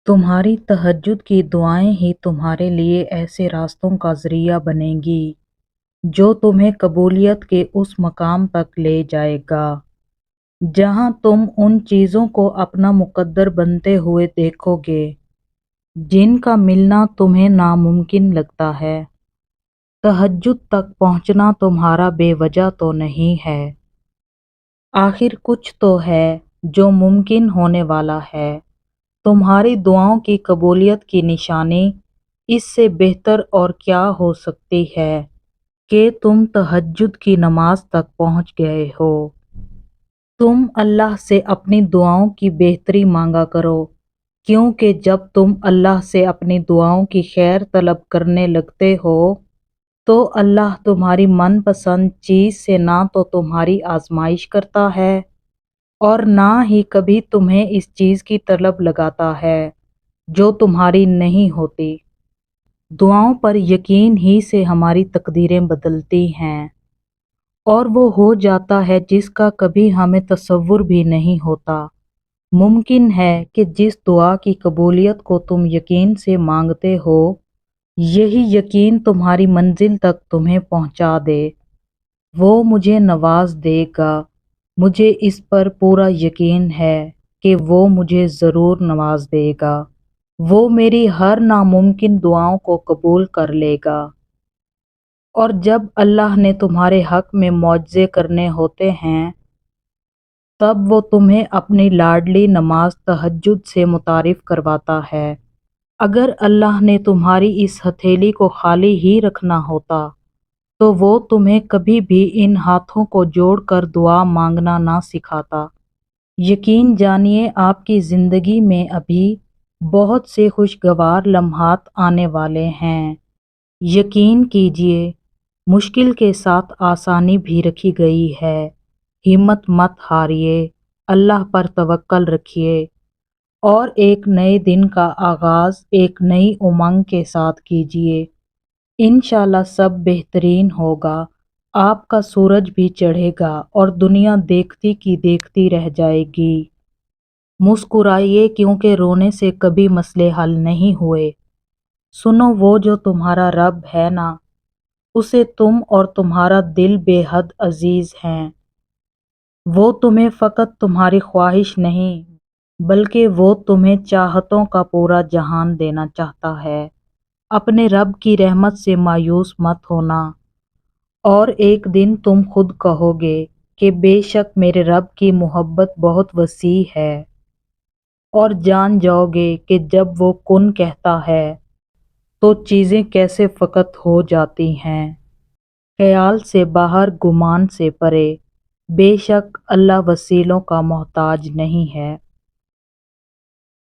تمہاری تہجد کی دعائیں ہی تمہارے لیے ایسے راستوں کا ذریعہ بنیں گی جو تمہیں قبولیت کے اس مقام تک لے جائے گا جہاں تم ان چیزوں کو اپنا مقدر بنتے ہوئے دیکھو گے جن کا ملنا تمہیں ناممکن لگتا ہے۔ تہجد تک پہنچنا تمہارا بے وجہ تو نہیں ہے، آخر کچھ تو ہے جو ممکن ہونے والا ہے۔ تمہاری دعاؤں کی قبولیت کی نشانی اس سے بہتر اور کیا ہو سکتی ہے کہ تم تہجد کی نماز تک پہنچ گئے ہو۔ تم اللہ سے اپنی دعاؤں کی بہتری مانگا کرو، کیونکہ جب تم اللہ سے اپنی دعاؤں کی خیر طلب کرنے لگتے ہو تو اللہ تمہاری من پسند چیز سے نہ تو تمہاری آزمائش کرتا ہے اور نہ ہی کبھی تمہیں اس چیز کی طلب لگاتا ہے جو تمہاری نہیں ہوتی۔ دعاؤں پر یقین ہی سے ہماری تقدیریں بدلتی ہیں اور وہ ہو جاتا ہے جس کا کبھی ہمیں تصور بھی نہیں ہوتا۔ ممکن ہے کہ جس دعا کی قبولیت کو تم یقین سے مانگتے ہو یہی یقین تمہاری منزل تک تمہیں پہنچا دے۔ وہ مجھے نواز دے گا، مجھے اس پر پورا یقین ہے کہ وہ مجھے ضرور نواز دے گا۔ وہ میری ہر ناممکن دعاؤں کو قبول کر لے گا۔ اور جب اللہ نے تمہارے حق میں معجزے کرنے ہوتے ہیں تب وہ تمہیں اپنی لاڈلی نماز تہجد سے متعارف کرواتا ہے۔ اگر اللہ نے تمہاری اس ہتھیلی کو خالی ہی رکھنا ہوتا تو وہ تمہیں کبھی بھی ان ہاتھوں کو جوڑ کر دعا مانگنا نہ سکھاتا۔ یقین جانیے آپ کی زندگی میں ابھی بہت سے خوشگوار لمحات آنے والے ہیں۔ یقین کیجیے مشکل کے ساتھ آسانی بھی رکھی گئی ہے۔ ہمت مت ہاریے، اللہ پر توکل رکھیے اور ایک نئے دن کا آغاز ایک نئی امنگ کے ساتھ کیجیے۔ انشاءاللہ سب بہترین ہوگا، آپ کا سورج بھی چڑھے گا اور دنیا دیکھتی کی دیکھتی رہ جائے گی۔ مسکرائیے کیونکہ رونے سے کبھی مسئلے حل نہیں ہوئے۔ سنو وہ جو تمہارا رب ہے نا، اسے تم اور تمہارا دل بے حد عزیز ہیں۔ وہ تمہیں فقط تمہاری خواہش نہیں بلکہ وہ تمہیں چاہتوں کا پورا جہان دینا چاہتا ہے۔ اپنے رب کی رحمت سے مایوس مت ہونا، اور ایک دن تم خود کہو گے کہ بے شک میرے رب کی محبت بہت وسیع ہے، اور جان جاؤ گے کہ جب وہ کن کہتا ہے تو چیزیں کیسے فقط ہو جاتی ہیں۔ خیال سے باہر گمان سے پرے، بے شک اللہ وسیلوں کا محتاج نہیں ہے۔